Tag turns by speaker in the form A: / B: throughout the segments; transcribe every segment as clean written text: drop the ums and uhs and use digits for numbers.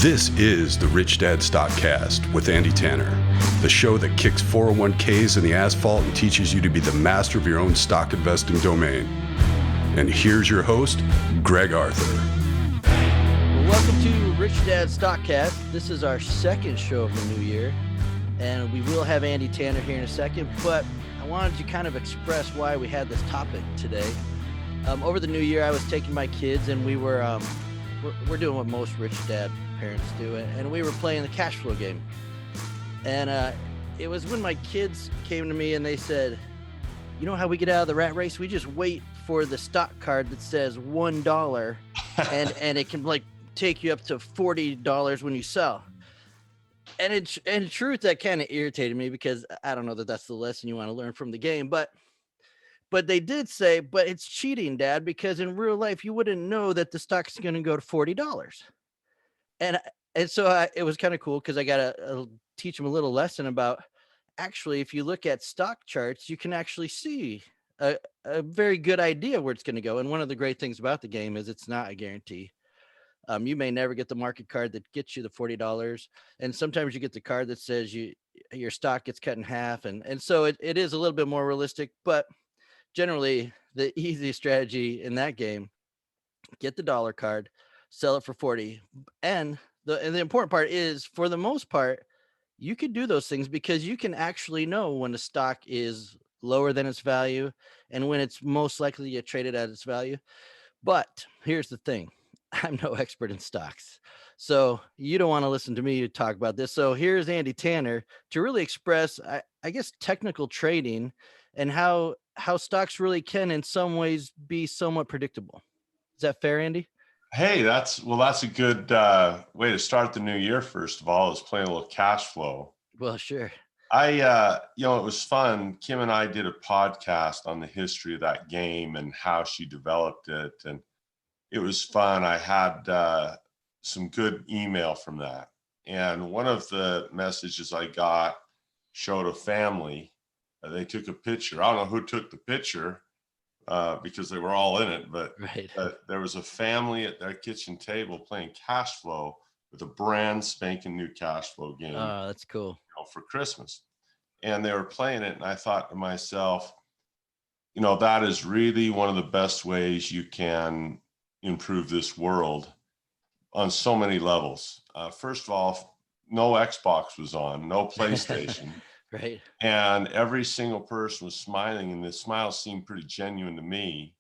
A: This is the Rich Dad StockCast with Andy Tanner, the show that kicks 401ks in the asphalt and teaches you to be the master of your own stock investing domain. And here's your host, Greg Arthur.
B: Well, welcome to Rich Dad StockCast. This is our second show of the new year, and we will have Andy Tanner here in a second, but I wanted to kind of express why we had this topic today. Over the new year, I was taking my kids, and we're doing what most rich dad parents do, and we were playing the cash flow game. And it was when my kids came to me and they said, you know how we get out of the rat race? We just wait for the stock card that says $1 and it can like take you up to $40 when you sell. And in truth, that kind of irritated me because I don't know that that's the lesson you want to learn from the game, but they did say, but it's cheating, Dad, because in real life, you wouldn't know that the stock's going to go to $40. And so it was kind of cool because I got to teach them a little lesson about actually, if you look at stock charts, you can actually see a very good idea where it's going to go. And one of the great things about the game is it's not a guarantee. You may never get the market card that gets you the $40. And sometimes you get the card that says your stock gets cut in half. And so it is a little bit more realistic, but generally the easiest strategy in that game, get the dollar card, sell it for 40. And the important part is, for the most part, you could do those things because you can actually know when a stock is lower than its value and when it's most likely to get traded at its value. But here's the thing. I'm no expert in stocks, so you don't want to listen to me talk about this. So here's Andy Tanner to really express, I guess, technical trading and how stocks really can in some ways be somewhat predictable. Is that fair, Andy?
C: Hey, that's a good way to start the new year. First of all, is playing a little cash flow.
B: Well, sure.
C: It was fun. Kim and I did a podcast on the history of that game and how she developed it, and it was fun. I had some good email from that, and one of the messages I got showed a family. They took a picture. I don't know who took the picture. Because they were all in it, but
B: right.
C: There was a family at their kitchen table playing cash flow with a brand spanking new cash flow game.
B: Oh, that's cool.
C: For Christmas. And they were playing it. And I thought to myself, that is really one of the best ways you can improve this world on so many levels. First of all, no Xbox was on, no PlayStation.
B: Right.
C: And every single person was smiling, and the smile seemed pretty genuine to me.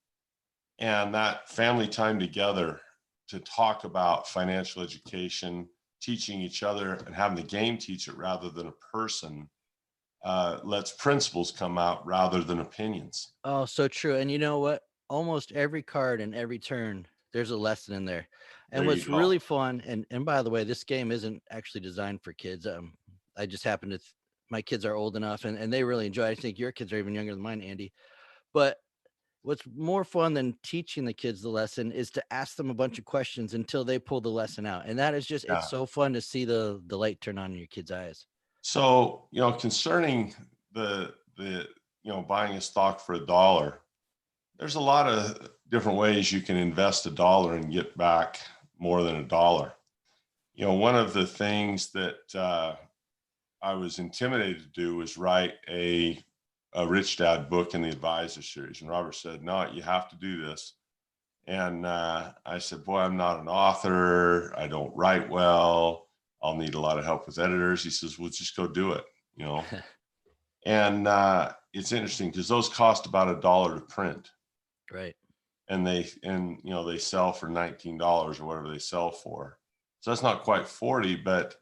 C: And that family time together to talk about financial education, teaching each other, and having the game teach it rather than a person lets principles come out rather than opinions.
B: Oh, so true. And you know what? Almost every card and every turn, there's a lesson in there. And what's really fun, and by the way, this game isn't actually designed for kids. I just happen to my kids are old enough and they really enjoy it. I think your kids are even younger than mine, Andy. But what's more fun than teaching the kids the lesson is to ask them a bunch of questions until they pull the lesson out. And that is just, It's so fun to see the light turn on in your kids' eyes.
C: So, concerning the buying a stock for $1, there's a lot of different ways you can invest $1 and get back more than $1. One of the things that, I was intimidated to do was write a Rich Dad book in the Advisor series. And Robert said, no, you have to do this. And I said, boy, I'm not an author. I don't write well. I'll need a lot of help with editors. He says, well, just go do it, And it's interesting because those cost about $1 to print.
B: Right.
C: And they sell for $19 or whatever they sell for. So that's not quite 40, but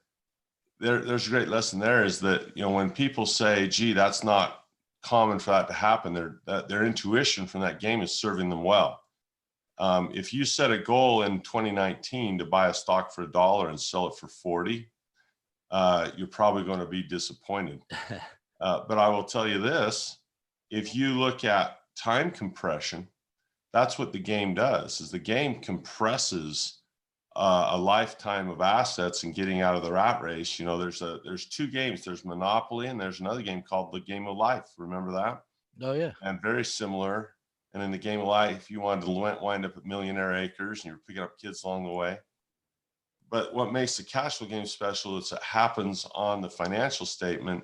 C: there's a great lesson there is that, when people say, gee, that's not common for that to happen, their intuition from that game is serving them well. If you set a goal in 2019 to buy a stock for $1 and sell it for 40, you're probably going to be disappointed. But I will tell you this, if you look at time compression, that's what the game does, is the game compresses a lifetime of assets and getting out of the rat race. There's two games. There's Monopoly and there's another game called the Game of Life. Remember that?
B: Oh yeah.
C: And very similar. And in the Game of Life, you wanted to wind up at Millionaire Acres and you were picking up kids along the way. But what makes the cash flow game special is it happens on the financial statement.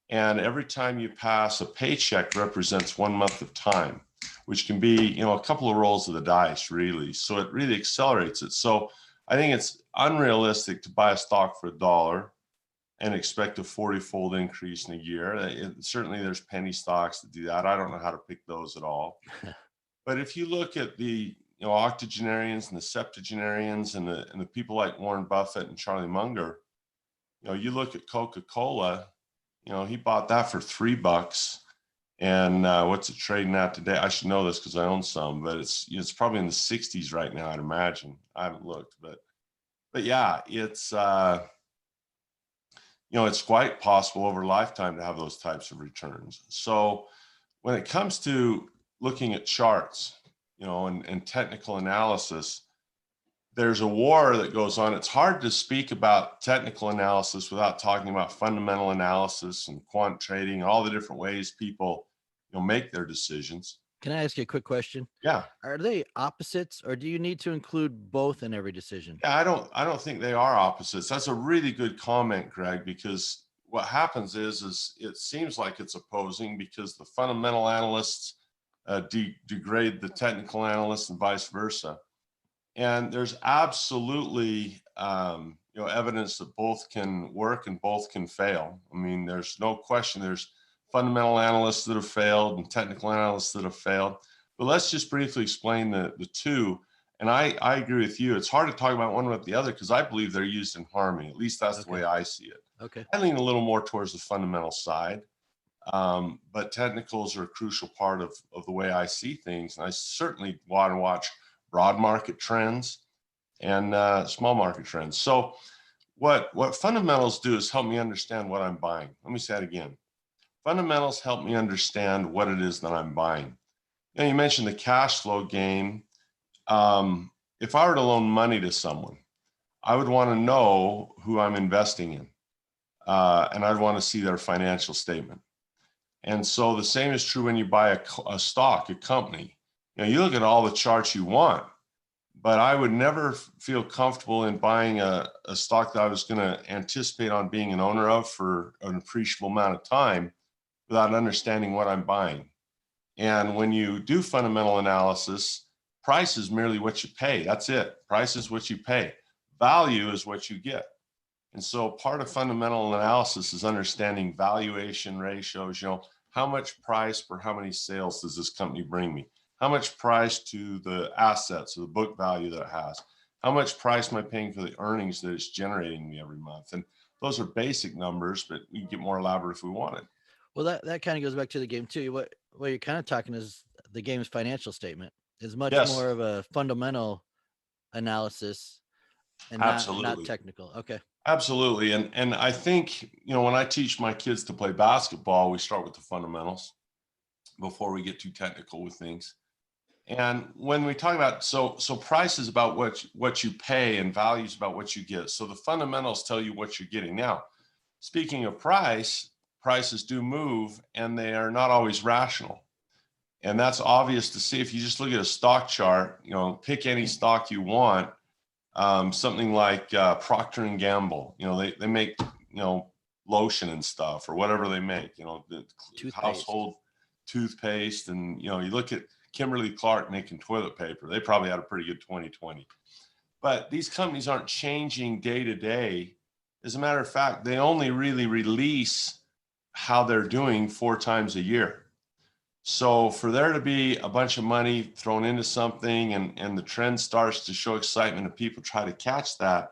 C: And every time you pass, a paycheck represents 1 month of time, which can be, a couple of rolls of the dice, really. So it really accelerates it. So I think it's unrealistic to buy a stock for $1 and expect a 40-fold increase in a year. Certainly there's penny stocks that do that. I don't know how to pick those at all. But if you look at the octogenarians and the septuagenarians and the people like Warren Buffett and Charlie Munger, you look at Coca-Cola, he bought that for $3. And what's it trading at today? I should know this because I own some, but it's probably in the 60s right now, I'd imagine. I haven't looked, but yeah, it's it's quite possible over a lifetime to have those types of returns. So when it comes to looking at charts, and technical analysis, there's a war that goes on. It's hard to speak about technical analysis without talking about fundamental analysis and quant trading, all the different ways people, make their decisions.
B: Can I ask you a quick question?
C: Yeah.
B: Are they opposites, or do you need to include both in every decision?
C: Yeah, I don't think they are opposites. That's a really good comment, Greg, because what happens is it seems like it's opposing because the fundamental analysts degrade the technical analysts and vice versa. And there's absolutely, evidence that both can work and both can fail. I mean, there's no question there's fundamental analysts that have failed and technical analysts that have failed. But let's just briefly explain the two. And I agree with you. It's hard to talk about one without the other because I believe they're used in harmony. At least that's the way I see it.
B: Okay.
C: I lean a little more towards the fundamental side. But technicals are a crucial part of the way I see things. And I certainly want to watch broad market trends and small market trends. So what fundamentals do is help me understand what I'm buying. Let me say that again. Fundamentals help me understand what it is that I'm buying. Now, you mentioned the cash flow game. If I were to loan money to someone, I would want to know who I'm investing in. And I'd want to see their financial statement. And so the same is true when you buy a stock, a company. You look at all the charts you want, but I would never feel comfortable in buying a stock that I was going to anticipate on being an owner of for an appreciable amount of time without understanding what I'm buying. And when you do fundamental analysis, price is merely what you pay. That's it. Price is what you pay. Value is what you get. And so part of fundamental analysis is understanding valuation ratios. How much price per how many sales does this company bring me? How much price to the assets or the book value that it has? How much price am I paying for the earnings that it's generating me every month? And those are basic numbers, but we can get more elaborate if we wanted.
B: Well, that kind of goes back to the game too. What you're kind of talking is the game's financial statement is much more of a fundamental analysis and not technical. Okay.
C: Absolutely. And I think, when I teach my kids to play basketball, we start with the fundamentals before we get too technical with things. And when we talk about, so price is about what you pay and value is about what you get. So the fundamentals tell you what you're getting. Now, speaking of prices do move and they are not always rational. And that's obvious to see if you just look at a stock chart, pick any stock you want. Something like Procter and Gamble, they make, lotion and stuff or whatever they make, the household toothpaste. And, you look at Kimberly-Clark making toilet paper. They probably had a pretty good 2020. But these companies aren't changing day to day. As a matter of fact, they only really release how they're doing 4 times a year. So for there to be a bunch of money thrown into something and the trend starts to show excitement and people try to catch that,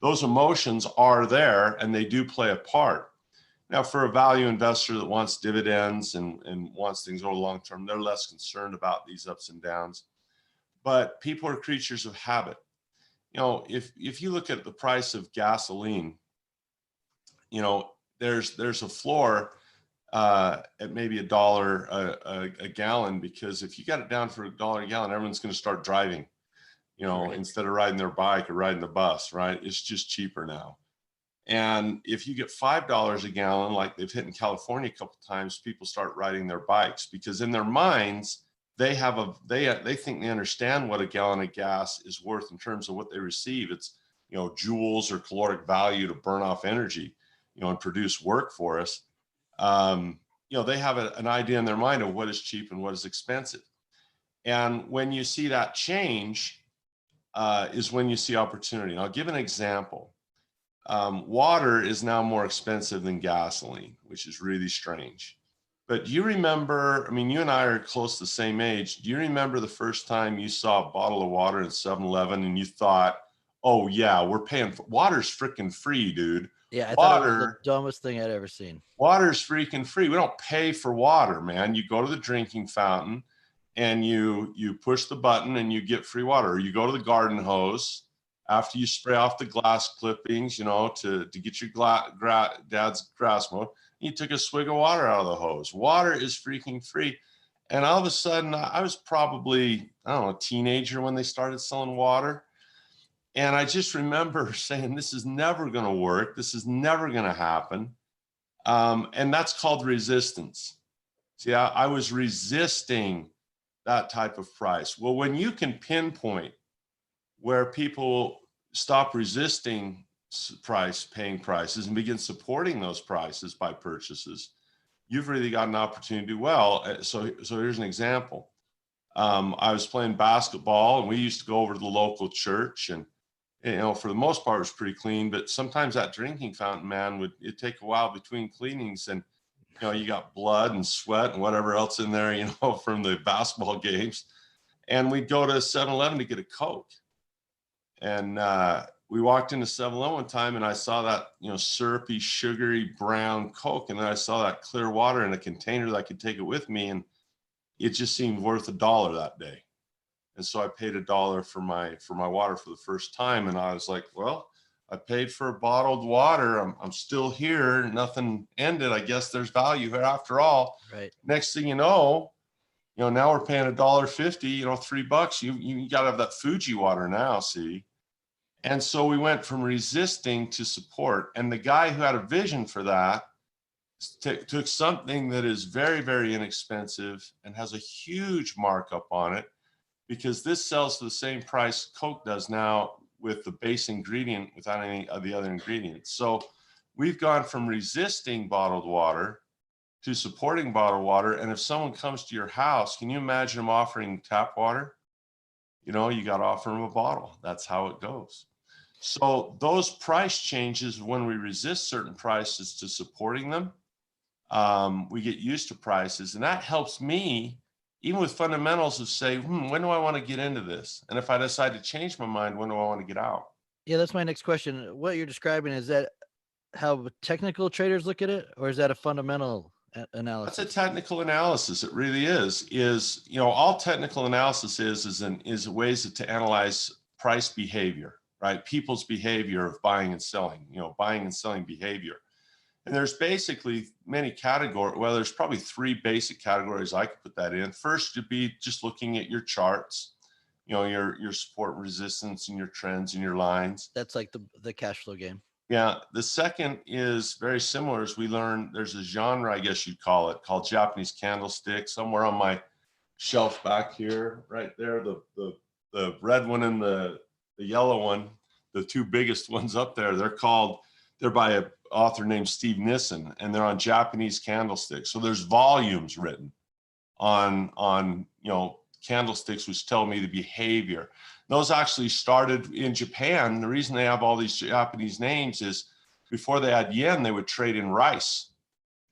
C: those emotions are there and they do play a part. Now, for a value investor that wants dividends and wants things over the long term, they're less concerned about these ups and downs. But people are creatures of habit. If you look at the price of gasoline, there's a floor at maybe $1 a gallon, because if you got it down for $1 a gallon, everyone's going to start driving, right, instead of riding their bike or riding the bus, right? It's just cheaper now. And if you get $5 a gallon, like they've hit in California a couple of times, people start riding their bikes because in their minds, they think they understand what a gallon of gas is worth in terms of what they receive. It's, joules or caloric value to burn off energy, and produce work for us. They have an idea in their mind of what is cheap and what is expensive. And when you see that change, is when you see opportunity. And I'll give an example. Water is now more expensive than gasoline, which is really strange. But do you remember, you and I are close to the same age. Do you remember the first time you saw a bottle of water in 7-Eleven and you thought, oh yeah, we're paying for water's freaking free, dude.
B: Yeah, I thought it was the dumbest thing I'd ever seen.
C: Water's freaking free. We don't pay for water, man. You go to the drinking fountain and you push the button and you get free water. Or you go to the garden hose after you spray off the glass clippings, to get your dad's grass mowed. You took a swig of water out of the hose. Water is freaking free. And all of a sudden, I was probably, a teenager when they started selling water. And I just remember saying, this is never going to work. This is never going to happen. And that's called resistance. See, I was resisting that type of price. Well, when you can pinpoint where people stop resisting paying prices and begin supporting those prices by purchases, you've really got an opportunity to do well. So here's an example. I was playing basketball and we used to go over to the local church, and for the most part it was pretty clean, but sometimes that drinking fountain, man, it'd take a while between cleanings, and you got blood and sweat and whatever else in there, from the basketball games. And we'd go to 7-Eleven to get a Coke. And we walked into 7-Eleven one time and I saw that, syrupy, sugary brown Coke. And then I saw that clear water in a container that I could take it with me. And it just seemed worth $1 that day. And so I paid $1 for my water for the first time. And I was like, well, I paid for bottled water. I'm still here. Nothing ended. I guess there's value here after all.
B: Right.
C: Next thing you know, now we're paying $1.50, $3. You got to have that Fuji water now, see? And so we went from resisting to support. And the guy who had a vision for that took something that is very, very inexpensive and has a huge markup on it, because this sells for the same price Coke does now with the base ingredient without any of the other ingredients. So we've gone from resisting bottled water to supporting bottled water. And if someone comes to your house, can you imagine them offering tap water? You got to offer them a bottle. That's how it goes. So those price changes, when we resist certain prices to supporting them, we get used to prices. And that helps me, even with fundamentals, of say, when do I want to get into this? And if I decide to change my mind, when do I want to get out?
B: Yeah, that's my next question. What you're describing, is that how technical traders look at it, or is that a fundamental analysis?
C: That's a technical analysis. It really is, all technical analysis is ways to analyze price behavior, right? People's behavior of buying and selling, buying and selling behavior. And there's basically many categories. Well, there's probably 3 basic categories I could put that in. First would be just looking at your charts, your support and resistance and your trends and your lines.
B: That's like the cash flow game.
C: Yeah. The second is very similar. As we learn, there's a genre, I guess you'd call it, called Japanese candlesticks. Somewhere on my shelf back here, right there, the red one and the yellow one, the 2 biggest ones up there, they're by an author named Steve Nissen, and they're on Japanese candlesticks. So there's volumes written on candlesticks, which tell me the behavior. Those actually started in Japan. The reason they have all these Japanese names is before they had yen, they would trade in rice.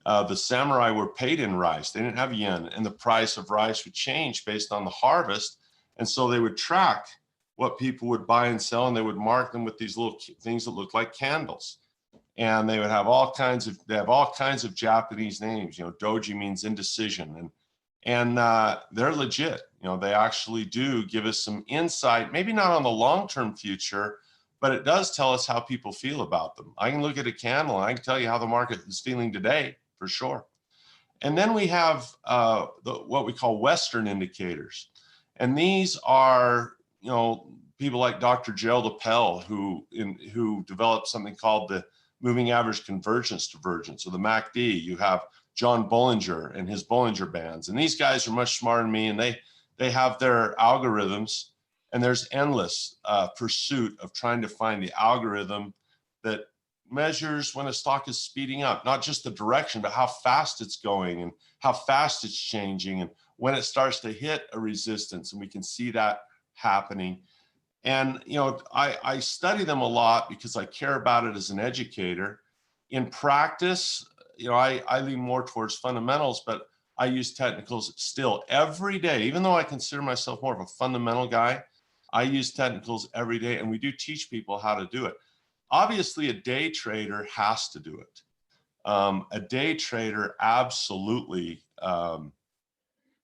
C: The samurai were paid in rice. They didn't have yen, and the price of rice would change based on the harvest. And so they would track what people would buy and sell, and they would mark them with these little things that looked like candles. And they would have all kinds of Japanese names. Doji means indecision, and they're legit. They actually do give us some insight, maybe not on the long-term future, but it does tell us how people feel about them. I can look at a candle and I can tell you how the market is feeling today, for sure. And then we have what we call Western indicators. And these are, people like Dr. Gerald Appel, who developed something called the moving average convergence divergence, or the MACD. You have John Bollinger and his Bollinger Bands. And these guys are much smarter than me, and they have their algorithms And there's endless pursuit of trying to find the algorithm that measures when a stock is speeding up, not just the direction, but how fast it's going and how fast it's changing and when it starts to hit a resistance. And we can see that happening. And, I study them a lot because I care about it as an educator. In practice, I lean more towards fundamentals, but I use technicals still every day. Even though I consider myself more of a fundamental guy, I use technicals every day, and we do teach people how to do it. Obviously, a day trader has to do it. A day trader absolutely,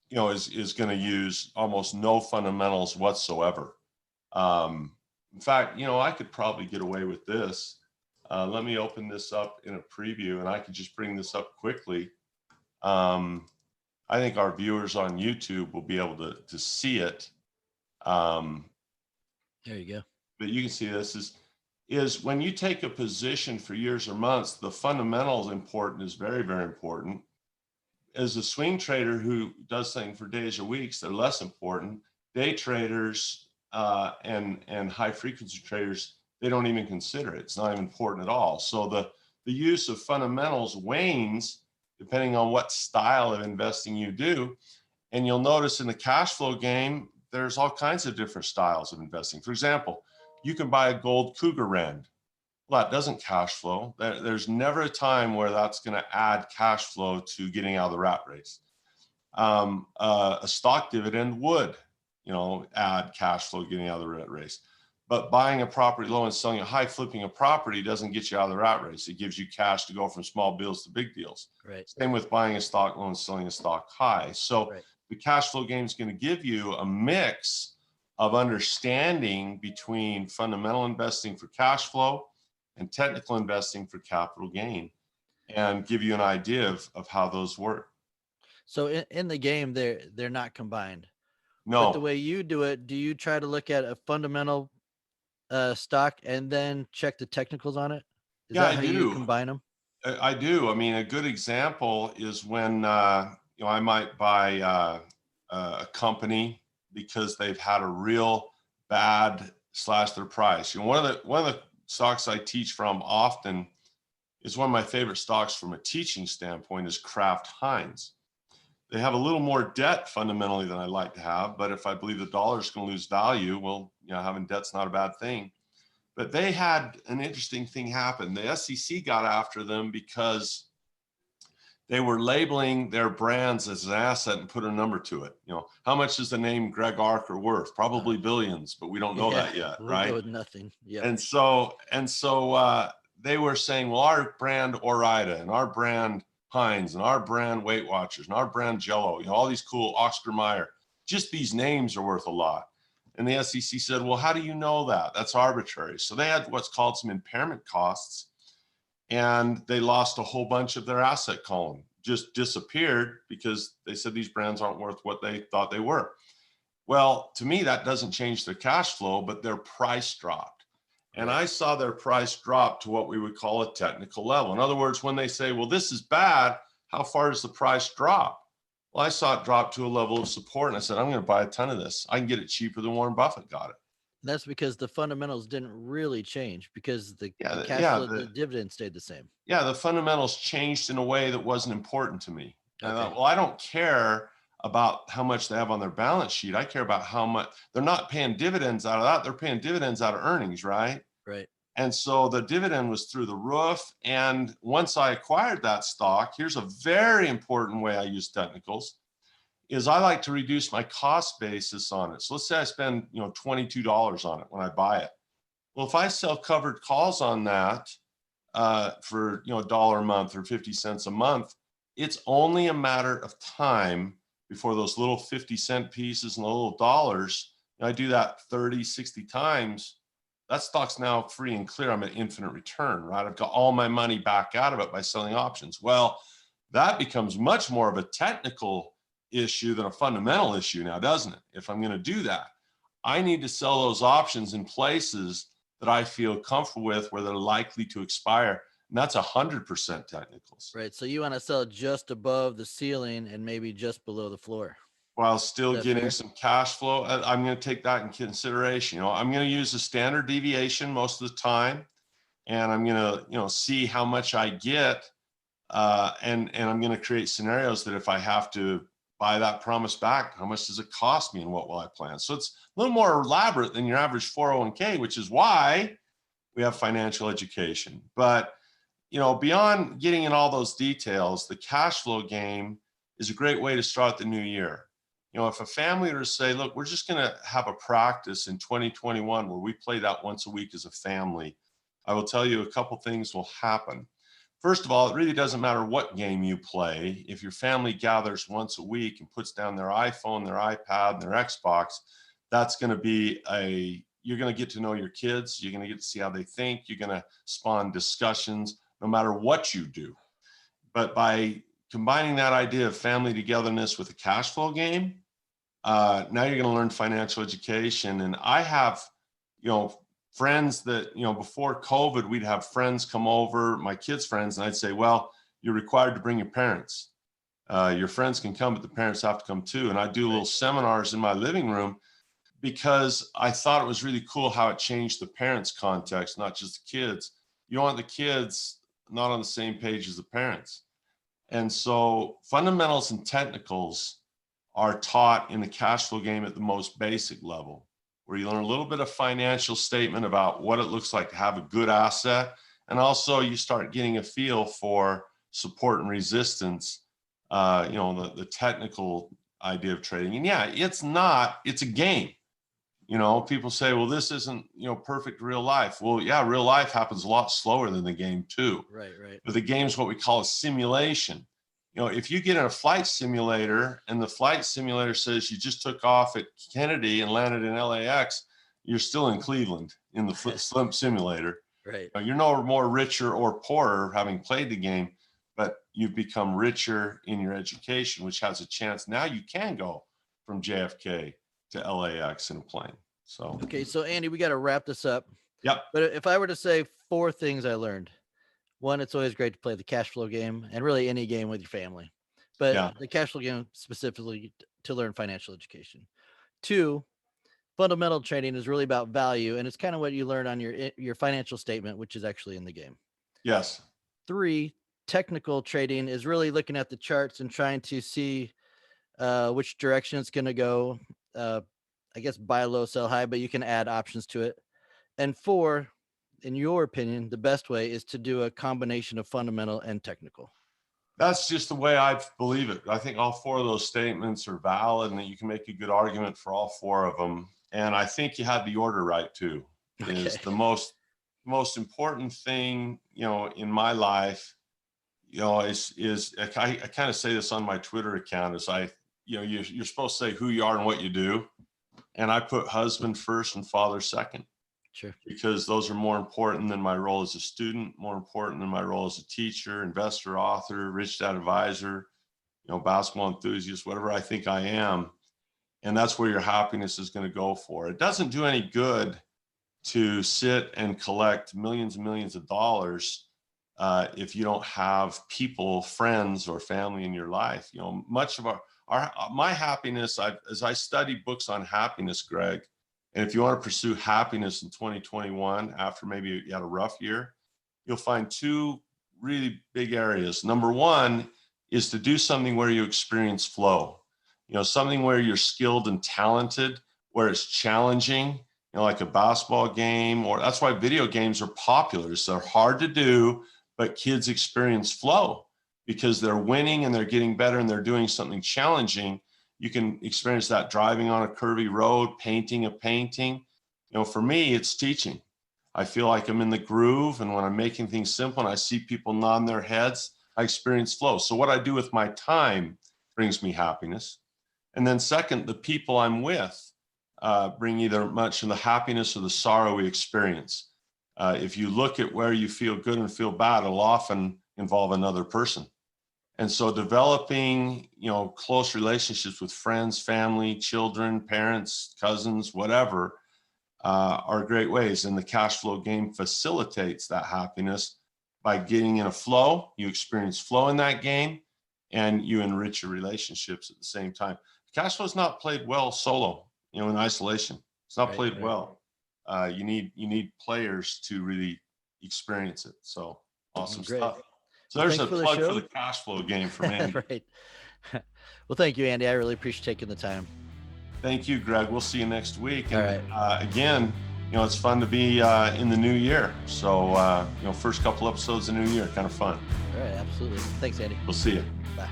C: is going to use almost no fundamentals whatsoever. In fact, I could probably get away with this. Let me open this up in a preview, and I could just bring this up quickly. I think our viewers on YouTube will be able to see it.
B: There you go.
C: But you can see this is when you take a position for years or months, the fundamentals is very, very important. As a swing trader who does things for days or weeks, they're less important. Day traders and high frequency traders, they don't even consider it. It's not even important at all. So the use of fundamentals wanes depending on what style of investing you do. And you'll notice in the cash flow game, there's all kinds of different styles of investing. For example, you can buy a gold cougar rand. Well, that doesn't cash flow. There's never a time where that's going to add cash flow to getting out of the rat race. A stock dividend would, add cash flow getting out of the rat race. But buying a property low and selling it high, flipping a property doesn't get you out of the rat race. It gives you cash to go from small deals to big deals.
B: Right.
C: Same with buying a stock low and selling a stock high. So the cash flow game is going to give you a mix of understanding between fundamental investing for cash flow and technical investing for capital gain, and give you an idea of how those work.
B: So in the game, they're not combined.
C: No.
B: But the way you do it, do you try to look at a fundamental stock and then check the technicals on it? Is that how you combine them?
C: I do. I mean, a good example is when I might buy a company because they've had a real bad slash their price. One of the stocks I teach from often is one of my favorite stocks from a teaching standpoint is Kraft Heinz. They have a little more debt fundamentally than I like to have, but if I believe the dollar is going to lose value, well, having debt's not a bad thing. But they had an interesting thing happen. The SEC got after them because they were labeling their brands as an asset and put a number to it. How much is the name Greg Archer worth? Probably billions, but we don't know that yet, right?
B: With nothing. Yeah.
C: And so they were saying, well, our brand Ore-Ida and our brand Heinz and our brand Weight Watchers and our brand Jell-O, all these cool Oscar Mayer, just these names are worth a lot. And the SEC said, well, how do you know that? That's arbitrary. So they had what's called some impairment costs, and they lost a whole bunch of their asset column, just disappeared because they said these brands aren't worth what they thought they were. Well, to me, that doesn't change their cash flow, but their price dropped. And I saw their price drop to what we would call a technical level. In other words, when they say, well, this is bad, how far does the price drop? Well, I saw it drop to a level of support, and I said, I'm going to buy a ton of this. I can get it cheaper than Warren Buffett got it.
B: That's because the fundamentals didn't really change because the cash flow, the dividend stayed the same.
C: Yeah, the fundamentals changed in a way that wasn't important to me. Okay. I thought, well, I don't care about how much they have on their balance sheet. I care about how much they're not paying dividends out of that. They're paying dividends out of earnings, right?
B: Right.
C: And so the dividend was through the roof. And once I acquired that stock, here's a very important way I use technicals, is I like to reduce my cost basis on it. So let's say I spend, $22 on it when I buy it. Well, if I sell covered calls on that for, $1 a month or 50 cents a month, it's only a matter of time before those little 50-cent pieces and the little dollars, I do that 30, 60 times, that stock's now free and clear. I'm at infinite return, right? I've got all my money back out of it by selling options. Well, that becomes much more of a technical issue than a fundamental issue now, doesn't it? If I'm going to do that, I need to sell those options in places that I feel comfortable with where they're likely to expire. And that's 100% technicals.
B: Right. So you want to sell just above the ceiling and maybe just below the floor.
C: while still
B: Is that
C: getting
B: fair?
C: some cash flow. I'm going to take that in consideration. I'm going to use the standard deviation most of the time, and I'm going to, see how much I get. And I'm going to create scenarios that if I have to buy that promise back, how much does it cost me and what will I plan? So it's a little more elaborate than your average 401k, which is why we have financial education. But, beyond getting in all those details, the cash flow game is a great way to start the new year. If a family were to say, look, we're just going to have a practice in 2021 where we play that once a week as a family, I will tell you a couple things will happen. First of all, it really doesn't matter what game you play. If your family gathers once a week and puts down their iPhone, their iPad, their Xbox, that's going to be you're going to get to know your kids. You're going to get to see how they think. You're going to spawn discussions no matter what you do. But by combining that idea of family togetherness with a cash flow game, now you're going to learn financial education. And I have, friends that, before COVID, we'd have friends come over, my kids' friends, and I'd say, well, you're required to bring your parents. Your friends can come, but the parents have to come too. And I do little seminars in my living room because I thought it was really cool how it changed the parents' context, not just the kids. You want the kids not on the same page as the parents. And so fundamentals and technicals are taught in the cash flow game at the most basic level, where you learn a little bit of financial statement about what it looks like to have a good asset. And also you start getting a feel for support and resistance, the technical idea of trading. And yeah, it's a game. People say, well, this isn't, perfect real life. Well, yeah, real life happens a lot slower than the game too.
B: Right.
C: But the game's what we call a simulation. If you get in a flight simulator and the flight simulator says you just took off at Kennedy and landed in LAX, you're still in Cleveland in the slim simulator.
B: Right.
C: You're no more richer or poorer having played the game, but you've become richer in your education, which has a chance. Now you can go from JFK to LAX in a plane. So,
B: okay. So Andy, we got to wrap this up.
C: Yep.
B: But if I were to say 4 things I learned, 1, it's always great to play the cash flow game and really any game with your family, but the cash flow game specifically to learn financial education. 2, fundamental trading is really about value, and it's kind of what you learn on your financial statement, which is actually in the game.
C: Yes.
B: 3, technical trading is really looking at the charts and trying to see which direction it's going to go. I guess buy low, sell high, but you can add options to it. And 4, in your opinion, the best way is to do a combination of fundamental and technical.
C: That's just the way I believe it. I think all 4 of those statements are valid and that you can make a good argument for all 4 of them. And I think you had the order right too.
B: Okay.
C: Is the most important thing, in my life, is I kind of say this on my Twitter account is you're supposed to say who you are and what you do. And I put husband first and father second.
B: Sure.
C: Because those are more important than my role as a student, more important than my role as a teacher, investor, author, rich dad advisor, basketball enthusiast, whatever I think I am. And that's where your happiness is going to go for. It doesn't do any good to sit and collect millions and millions of dollars if you don't have people, friends, or family in your life. Much of my happiness, as I study books on happiness, Greg, and if you want to pursue happiness in 2021, after maybe you had a rough year, you'll find 2 really big areas. Number 1 is to do something where you experience flow, something where you're skilled and talented, where it's challenging, like a basketball game, or that's why video games are popular. So they're hard to do, but kids experience flow because they're winning and they're getting better and they're doing something challenging. You can experience that driving on a curvy road, painting a painting. For me, it's teaching. I feel like I'm in the groove, and when I'm making things simple and I see people nod their heads, I experience flow. So what I do with my time brings me happiness. And then second, the people I'm with bring either much of the happiness or the sorrow we experience. If you look at where you feel good and feel bad, it'll often involve another person. And so developing, close relationships with friends, family, children, parents, cousins, whatever, are great ways. And the cash flow game facilitates that happiness by getting in a flow. You experience flow in that game and you enrich your relationships at the same time. cash flow's not played well solo, in isolation. It's not played
B: right.
C: well. You need players to really experience it. So awesome
B: Great.
C: stuff. So
B: Well,
C: there's a
B: thanks for the
C: plug
B: show.
C: for the cash flow game for me.
B: Right. Well, thank you, Andy. I really appreciate taking the time.
C: Thank you, Greg. We'll see you next week.
B: All
C: And again, it's fun to be in the new year. So, first couple episodes of the new year, kind of fun.
B: All right, absolutely. Thanks, Andy.
C: We'll see you.
B: Bye.